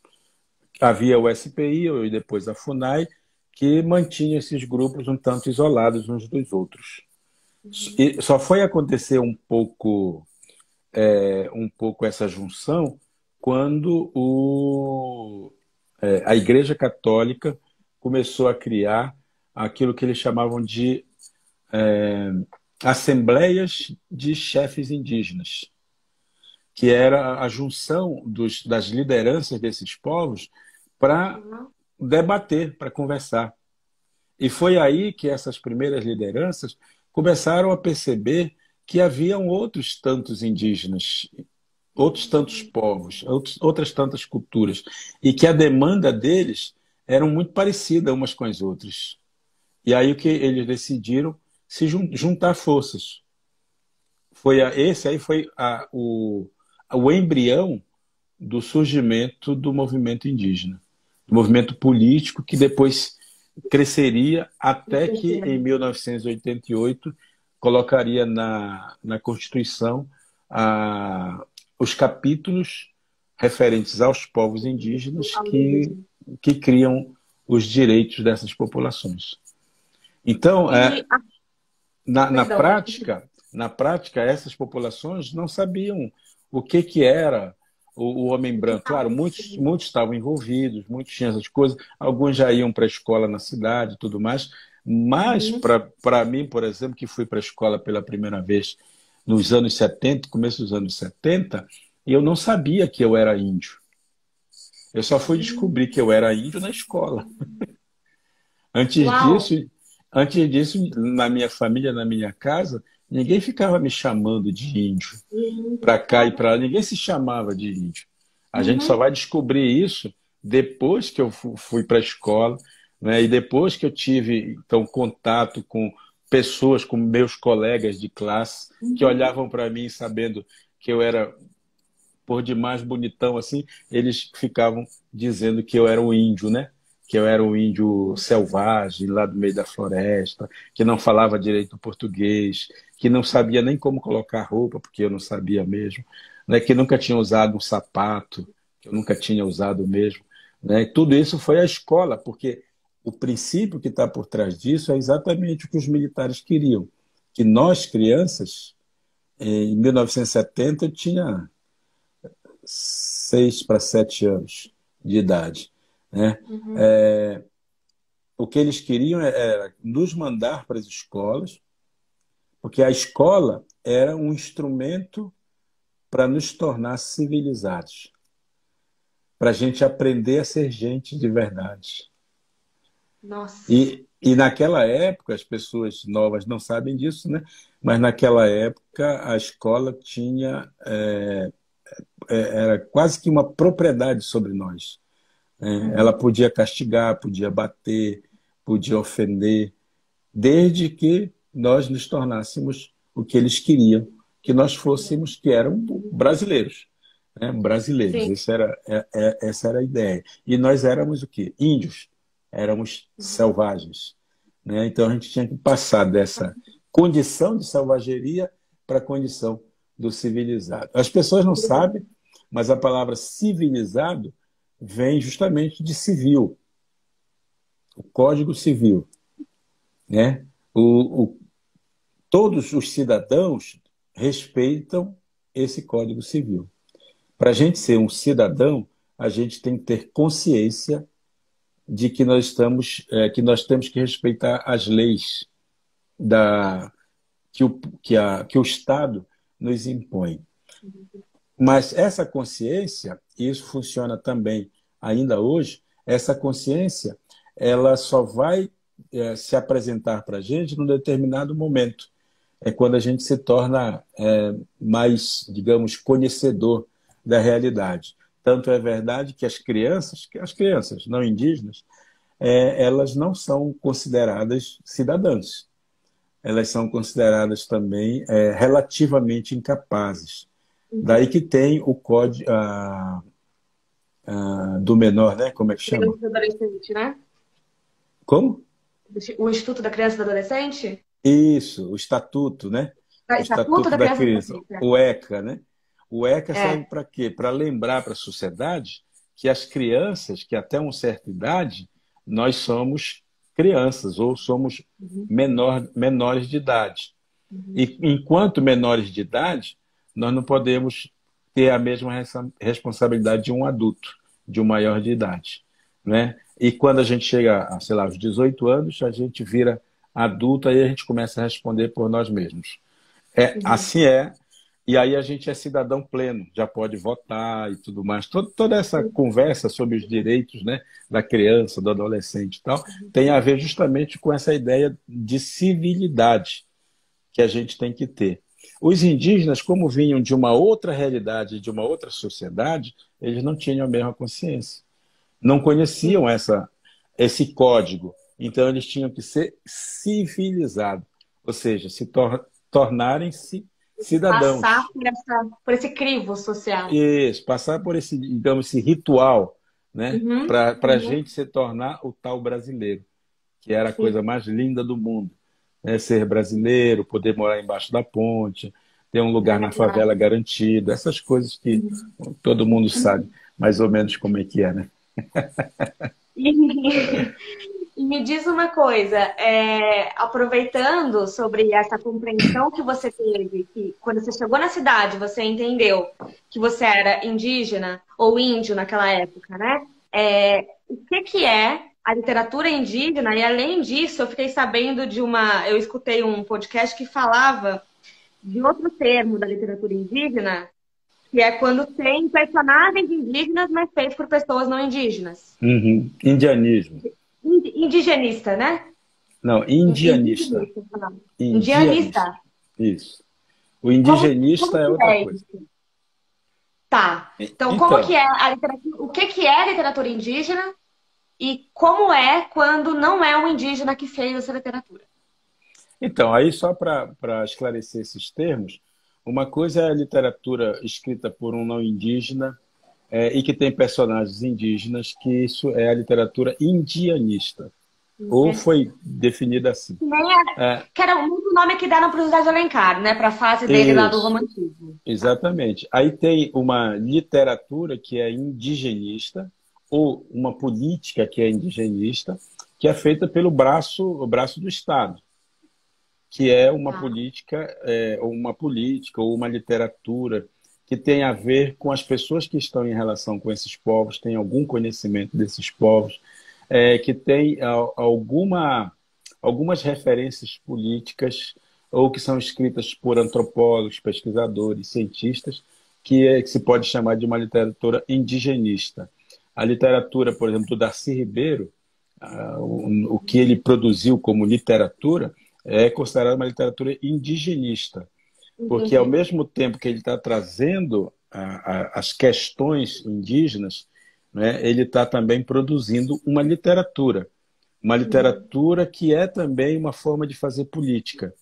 Havia o SPI e depois a FUNAI, que mantinha esses grupos um tanto isolados uns dos outros. E só foi acontecer um pouco essa junção quando a Igreja Católica começou a criar aquilo que eles chamavam de assembleias de chefes indígenas, que era a junção das lideranças desses povos para Uhum. debater, para conversar. E foi aí que essas primeiras lideranças começaram a perceber que haviam outros tantos indígenas, outros tantos povos, outras tantas culturas, e que a demanda deles eram muito parecida umas com as outras. E aí o que eles decidiram se juntar forças. Esse aí foi o embrião do surgimento do movimento indígena, do movimento político que depois cresceria até que em 1988 colocaria na Constituição os capítulos referentes aos povos indígenas que criam os direitos dessas populações. Então, E, na, na perdão, pode prática, na prática, essas populações não sabiam o que era o homem branco. Claro, muitos estavam envolvidos, muitos tinham essas coisas, alguns já iam para a escola na cidade e tudo mais, mas Uhum. para mim, por exemplo, que fui para a escola pela primeira vez nos anos 70, começo dos anos 70, eu não sabia que eu era índio. Eu só fui descobrir que eu era índio na escola. Antes Uau! disso, antes disso, na minha família, na minha casa, ninguém ficava me chamando de índio. Para cá e para lá, ninguém se chamava de índio. A gente só Uhum. vai descobrir isso depois que eu fui para a escola, né, e depois que eu tive então contato com pessoas, com meus colegas de classe, que olhavam para mim sabendo que eu era por demais bonitão assim, eles ficavam dizendo que eu era um índio, né? Que eu era um índio selvagem, lá do meio da floresta, que não falava direito português, que não sabia nem como colocar roupa, porque eu não sabia mesmo, né? Que nunca tinha usado um sapato, que eu nunca tinha usado mesmo, né? E tudo isso foi a escola, porque o princípio que está por trás disso é exatamente o que os militares queriam, que nós, crianças, em 1970, eu tinha 6 para 7 anos de idade, né? O que eles queriam era nos mandar para as escolas, porque a escola era um instrumento para nos tornar civilizados, para a gente aprender a ser gente de verdade. Nossa. E naquela época, as pessoas novas não sabem disso, né? Mas naquela época a escola tinha era quase que uma propriedade sobre nós. Ela podia castigar, podia bater, podia ofender, desde que nós nos tornássemos o que eles queriam que nós fôssemos, que eram brasileiros. Né? Brasileiros, essa era a ideia. E nós éramos o quê? Índios, éramos selvagens. Né? Então a gente tinha que passar dessa condição de selvageria para a condição do civilizado. As pessoas não sabem, mas a palavra civilizado vem justamente de civil, o Código Civil. Né? Todos os cidadãos respeitam esse Código Civil. Para a gente ser um cidadão, a gente tem que ter consciência de que nós temos que respeitar as leis que o Estado nos impõe. Mas essa consciência, e isso funciona também ainda hoje, essa consciência ela só vai se apresentar para a gente num determinado momento. É quando a gente se torna mais, digamos, conhecedor da realidade. Tanto é verdade que as crianças não indígenas, elas não são consideradas cidadãs. Elas são consideradas também relativamente incapazes. Daí que tem o código do menor, né? Como é que chama? Criança e adolescente, né? Como? O Instituto da Criança e do Adolescente? Isso, o estatuto, né? O Estatuto da da Criança e do criança, Adolescente. o ECA, né? O ECA serve para quê? Para lembrar para a sociedade que as crianças, que até uma certa idade, nós somos crianças ou somos menores de idade. E enquanto menores de idade, nós não podemos ter a mesma responsabilidade de um adulto, de um maior de idade, né? E quando a gente chega a, sei lá, aos 18 anos, a gente vira adulto, aí a gente começa a responder por nós mesmos. Assim é, e aí a gente é cidadão pleno, já pode votar e tudo mais. Toda essa conversa sobre os direitos, né, da criança, do adolescente e tal, tem a ver justamente com essa ideia de civilidade que a gente tem que ter. Os indígenas, como vinham de uma outra realidade, de uma outra sociedade, eles não tinham a mesma consciência. Não conheciam esse código. Então, eles tinham que ser civilizados, ou seja, se tornarem-se cidadãos. Passar por esse crivo social. Isso, passar por esse, digamos, esse ritual, né? Para a gente se tornar o tal brasileiro, que era a coisa mais linda do mundo. Né? Ser brasileiro, poder morar embaixo da ponte, ter um lugar na favela garantido, essas coisas que todo mundo sabe mais ou menos como é que é, né? E me diz uma coisa, aproveitando sobre essa compreensão que você teve, que quando você chegou na cidade, você entendeu que você era indígena ou índio naquela época, né? O que é a literatura indígena? E além disso, eu fiquei sabendo eu escutei um podcast que falava de outro termo da literatura indígena, que é quando tem personagens indígenas, mas feitos por pessoas não indígenas. Indianismo. Indigenista, né? Não, indianista. Indianista. Isso. O indigenista é outra coisa. Tá. Então, como que Então, é a literatura, o que que é literatura indígena e como é quando não é um indígena que fez essa literatura? aí só para esclarecer esses termos, uma coisa é a literatura escrita por um não indígena e que tem personagens indígenas, que isso é a literatura indianista, ou foi definida assim. Nem é, É, que era muito nome que deram para o José de Alencar, né? Para a fase dele lá do isso, romantismo. Tá. exatamente. Aí tem uma literatura que é indigenista, ou uma política que é indigenista, que é feita pelo o braço do Estado, que é Tá. uma política ou uma literatura que tem a ver com as pessoas que estão em relação com esses povos, têm algum conhecimento desses povos, que tem algumas referências políticas ou que são escritas por antropólogos, pesquisadores, cientistas, que se pode chamar de uma literatura indigenista. A literatura, por exemplo, do Darcy Ribeiro, o que ele produziu como literatura, é considerada uma literatura indigenista, porque ao Entendi. mesmo tempo que ele está trazendo as questões indígenas, né, ele está também produzindo uma Uhum. literatura que é também uma forma de fazer política,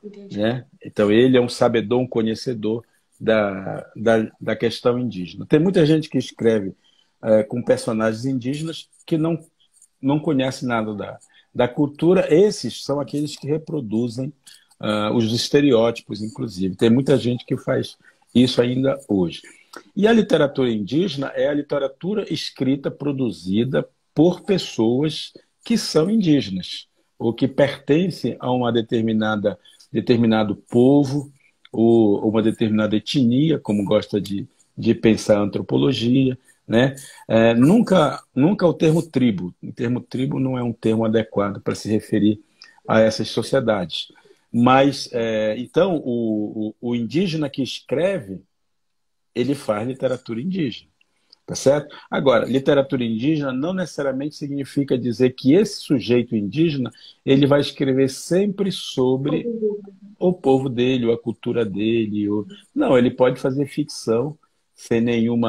Entendi. né? Então ele é um sabedor, um conhecedor da questão indígena. Tem muita gente que escreve com personagens indígenas que não conhece nada da cultura. Esses são aqueles que reproduzem os estereótipos, inclusive. Tem muita gente que faz isso ainda hoje. E a literatura indígena é a literatura escrita, produzida por pessoas que são indígenas, ou que pertencem a uma determinado povo, ou uma determinada etnia, como gosta de pensar a antropologia, né? Nunca o termo tribo. O termo tribo não é um termo adequado para se referir a essas sociedades. Mas, então, o indígena que escreve, ele faz literatura indígena, tá certo? Agora, literatura indígena não necessariamente significa dizer que esse sujeito indígena ele vai escrever sempre sobre o povo dele, ou a cultura dele. Não, ele pode fazer ficção sem nenhum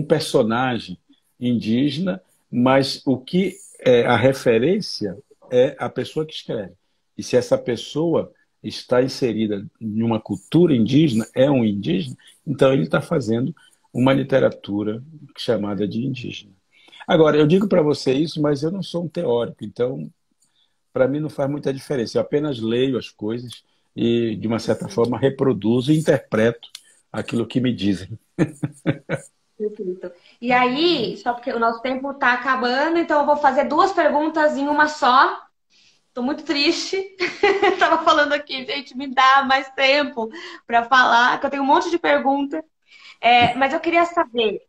personagem indígena, mas o que é a referência é a pessoa que escreve. E se essa pessoa está inserida em uma cultura indígena, é um indígena, então ele está fazendo uma literatura chamada de indígena. Agora, eu digo para você isso, mas eu não sou um teórico, então para mim não faz muita diferença. Eu apenas leio as coisas e, de uma certa forma, reproduzo e interpreto aquilo que me dizem. Perfeito. E aí, só porque o nosso tempo está acabando, então eu vou fazer duas perguntas em uma só. Tô muito triste. Tava falando aqui, gente, me dá mais tempo para falar, que eu tenho um monte de perguntas. Mas eu queria saber,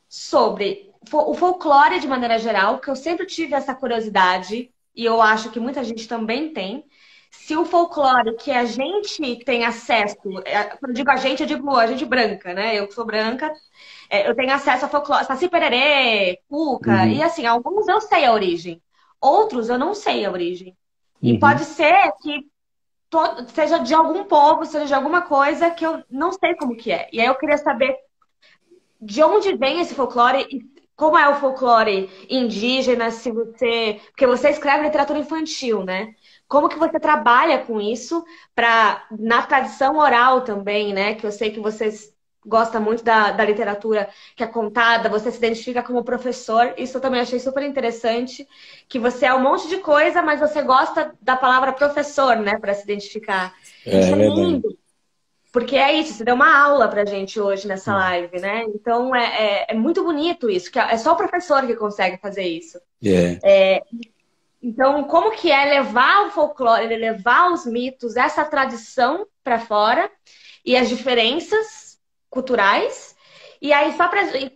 sobre o folclore de maneira geral, que eu sempre tive essa curiosidade, e eu acho que muita gente também tem. Se o folclore que a gente tem acesso, quando eu digo a gente, eu digo a gente branca, né? Eu que sou branca, eu tenho acesso a folclore, Saci Pererê, Cuca, e Uhum, assim, alguns eu sei a origem, outros eu não sei a origem. E pode uhum. ser que seja de algum povo, seja de alguma coisa que eu não sei como que é. E aí eu queria saber de onde vem esse folclore e como é o folclore indígena, se você. Porque você escreve literatura infantil, né? Como que você trabalha com isso para na tradição oral também, né? Que eu sei que vocês gostam muito da literatura que é contada, você se identifica como professor. Isso eu também achei super interessante, que você é um monte de coisa, mas você gosta da palavra professor, né, para se identificar. Isso É é verdade. lindo. Porque é isso, você deu uma aula pra gente hoje nessa live, né? Então é muito bonito isso, que é só o professor que consegue fazer isso. É. Então, como que é levar o folclore, levar os mitos, essa tradição para fora e as diferenças culturais? E aí,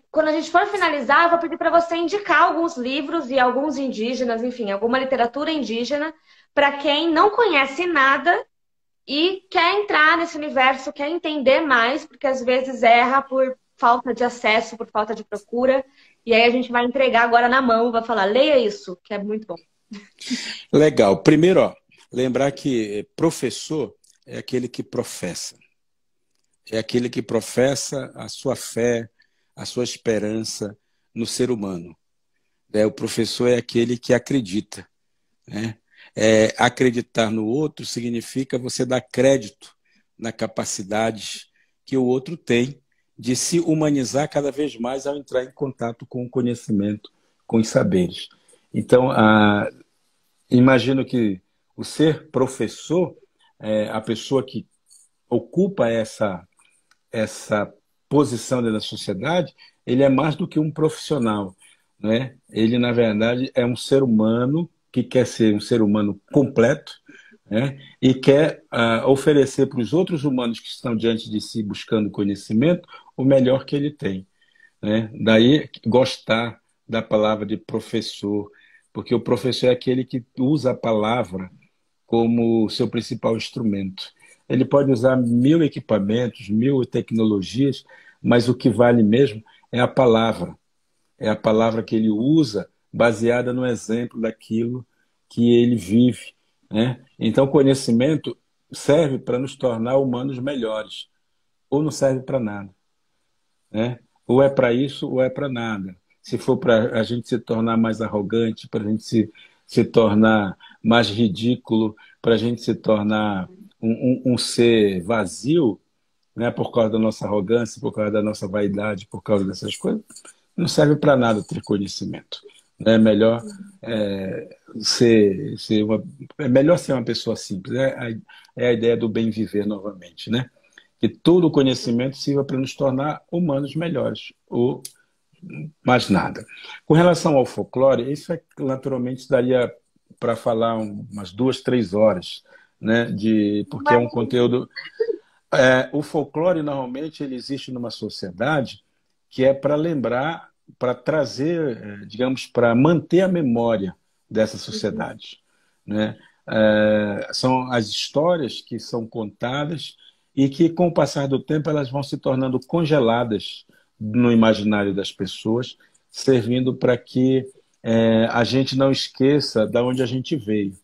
quando a gente for finalizar, eu vou pedir para você indicar alguns livros e alguns indígenas, enfim, alguma literatura indígena, para quem não conhece nada e quer entrar nesse universo, quer entender mais, porque às vezes erra por falta de acesso, por falta de procura. E aí a gente vai entregar agora na mão, vai falar, leia isso, que é muito bom. Legal. Primeiro, ó, lembrar que professor é aquele que professa. é aquele que professa a sua fé, a sua esperança no ser humano. O professor é aquele que acredita, né? Acreditar no outro significa você dar crédito na capacidade que o outro tem de se humanizar cada vez mais ao entrar em contato com o conhecimento, com os saberes. Então, imagino que o ser professor, a pessoa que ocupa essa posição dentro da sociedade, ele é mais do que um profissional, né? Ele, na verdade, é um ser humano que quer ser um ser humano completo, né? E quer oferecer para os outros humanos que estão diante de si buscando conhecimento o melhor que ele tem, né? Daí gostar da palavra de professor, porque o professor é aquele que usa a palavra como seu principal instrumento. Ele pode usar 1000 equipamentos, 1000 tecnologias, mas o que vale mesmo é a palavra. É a palavra que ele usa baseada no exemplo daquilo que ele vive, né? Então, o conhecimento serve para nos tornar humanos melhores, ou não serve para nada, né? Ou é para isso, ou é para nada. Se for para a gente se tornar mais arrogante, para a gente se tornar mais ridículo, para a gente se tornar um ser vazio, né, por causa da nossa arrogância, por causa da nossa vaidade, por causa dessas coisas, não serve para nada ter conhecimento. É melhor é melhor ser uma pessoa simples. É a ideia do bem viver novamente, né? Que todo o conhecimento sirva para nos tornar humanos melhores, ou mais nada. Com relação ao folclore, isso naturalmente daria para falar umas 2, 3 horas, né? Porque é um conteúdo. O folclore normalmente ele existe numa sociedade que é para lembrar, para trazer, digamos, para manter a memória dessa sociedade, né? São as histórias que são contadas e que, com o passar do tempo, elas vão se tornando congeladas no imaginário das pessoas, servindo para que a gente não esqueça de onde a gente veio,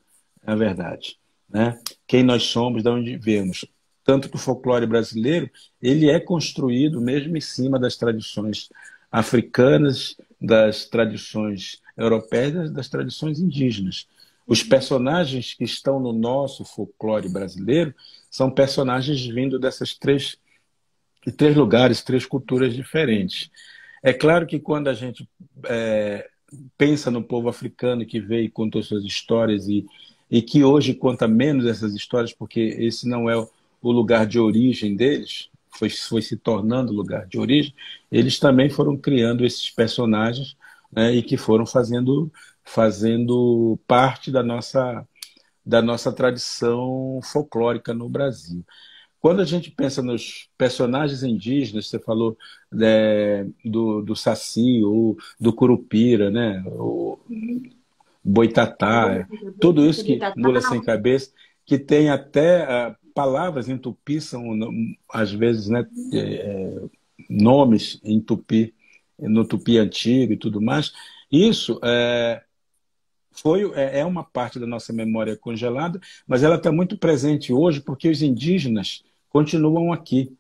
na verdade, né? Quem nós somos, de onde viemos. Tanto que o folclore brasileiro ele é construído mesmo em cima das tradições africanas, das tradições europeias, das tradições indígenas. Os personagens que estão no nosso folclore brasileiro são personagens vindo dessas três lugares, 3 culturas diferentes. É claro que quando a gente pensa no povo africano que veio e contou suas histórias e que hoje conta menos essas histórias porque esse não é o lugar de origem deles, foi se tornando lugar de origem, eles também foram criando esses personagens, né, e que foram fazendo parte da nossa tradição folclórica no Brasil. Quando a gente pensa nos personagens indígenas, você falou do Saci, ou do Curupira, né, o Boitatá, tudo isso que mula sem cabeça, que tem até palavras em tupi, são às vezes, né, nomes em tupi, no tupi antigo e tudo mais. Isso é uma parte da nossa memória congelada, mas ela está muito presente hoje porque os indígenas continuam aqui.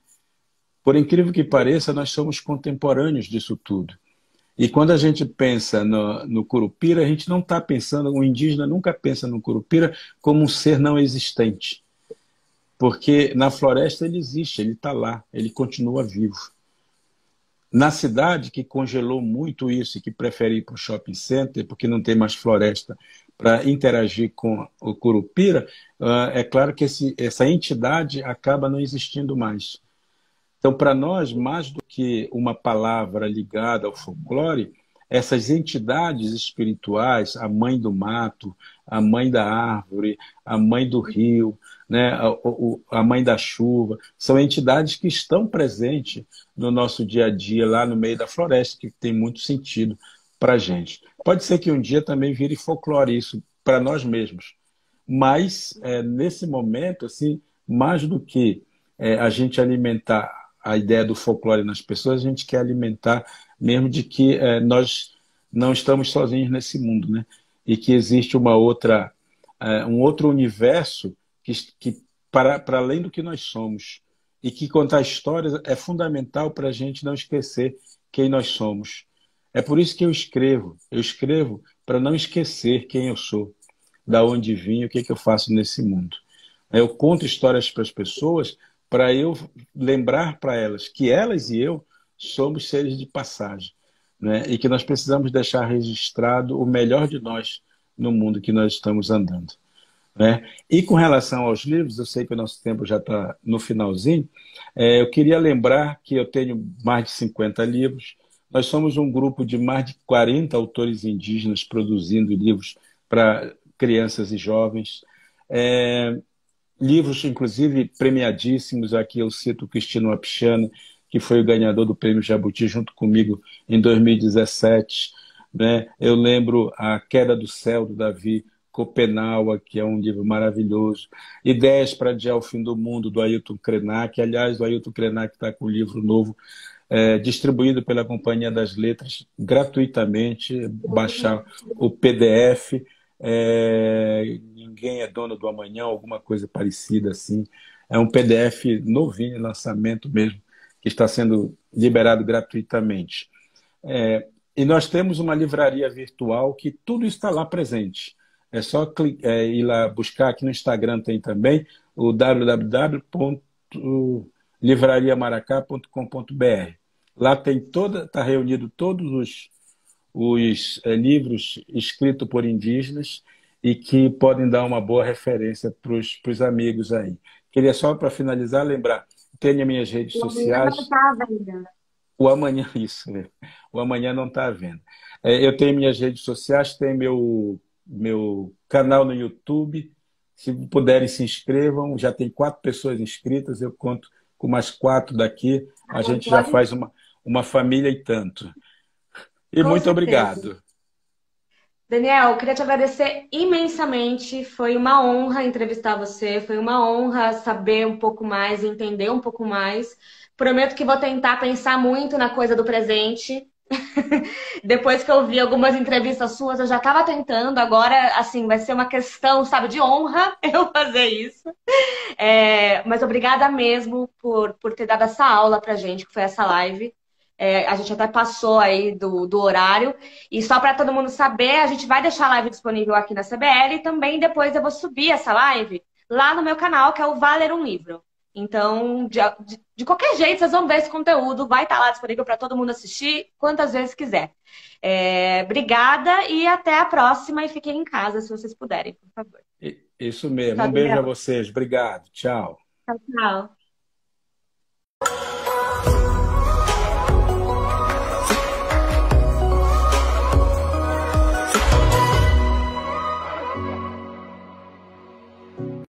Por incrível que pareça, nós somos contemporâneos disso tudo. E quando a gente pensa no Curupira, a gente não está pensando, o indígena nunca pensa no Curupira como um ser não existente. Porque na floresta ele existe, ele está lá, ele continua vivo. Na cidade, que congelou muito isso e que prefere ir para o shopping center, porque não tem mais floresta para interagir com o Curupira, é claro que essa entidade acaba não existindo mais. Então, para nós, mais do que uma palavra ligada ao folclore, essas entidades espirituais, a mãe do mato, a mãe da árvore, a mãe do rio, né, a mãe da chuva, são entidades que estão presentes no nosso dia a dia, lá no meio da floresta, que tem muito sentido para a gente. Pode ser que um dia também vire folclore isso para nós mesmos, mas nesse momento, assim, mais do que a gente alimentar a ideia do folclore nas pessoas, a gente quer alimentar mesmo de que nós não estamos sozinhos nesse mundo, né? E que existe um outro universo que para além do que nós somos. e que contar histórias é fundamental para a gente não esquecer quem nós somos. É por isso que eu escrevo. Eu escrevo para não esquecer quem eu sou, da onde vim, o que eu faço nesse mundo. Eu conto histórias para as pessoas para eu lembrar para elas que elas e eu somos seres de passagem, né? E que nós precisamos deixar registrado o melhor de nós no mundo que nós estamos andando, né? E com relação aos livros, eu sei que o nosso tempo já está no finalzinho, eu queria lembrar que eu tenho mais de 50 livros. Nós somos um grupo de mais de 40 autores indígenas produzindo livros para crianças e jovens. Livros, inclusive, premiadíssimos. Aqui eu cito o Cristino Apixana, que foi o ganhador do Prêmio Jabuti junto comigo em 2017. Né? Eu lembro A Queda do Céu, do Davi Copenaua, que é um livro maravilhoso. Ideias para Adiar o Fim do Mundo, do Ailton Krenak. Aliás, o Ailton Krenak está com um livro novo, distribuído pela Companhia das Letras, gratuitamente, baixar o PDF. Ninguém é dono do amanhã, alguma coisa parecida assim. É um PDF novinho, lançamento mesmo, que está sendo liberado gratuitamente. E nós temos uma livraria virtual que tudo está lá presente. É só ir lá buscar, aqui no Instagram tem também o www.livrariamaracá.com.br. Lá está reunido todos os livros escritos por indígenas e que podem dar uma boa referência para os amigos aí. Queria só, para finalizar, lembrar, tenho minhas redes sociais. O amanhã, isso mesmo. O amanhã não está à venda. Eu tenho minhas redes sociais, tenho meu canal no YouTube. Se puderem, se inscrevam. Já tem 4 pessoas inscritas, eu conto com mais 4 daqui. A gente já faz uma família e tanto. E com muito certeza. Obrigado. Daniel, eu queria te agradecer imensamente. Foi uma honra entrevistar você. Foi uma honra saber um pouco mais, entender um pouco mais. Prometo que vou tentar pensar muito na coisa do presente. Depois que eu vi algumas entrevistas suas, eu já estava tentando. Agora, assim, vai ser uma questão, sabe, de honra eu fazer isso. Mas obrigada mesmo por ter dado essa aula pra gente, que foi essa live. A gente até passou aí do horário. E só para todo mundo saber, a gente vai deixar a live disponível aqui na CBL. E também depois eu vou subir essa live lá no meu canal, que é o Valer um Livro. Então, de qualquer jeito, vocês vão ver esse conteúdo. Vai estar lá disponível para todo mundo assistir quantas vezes quiser. Obrigada e até a próxima. E fiquem em casa, se vocês puderem, por favor. Isso mesmo. Um beijo a vocês. Obrigado. Tchau. Tchau, tchau.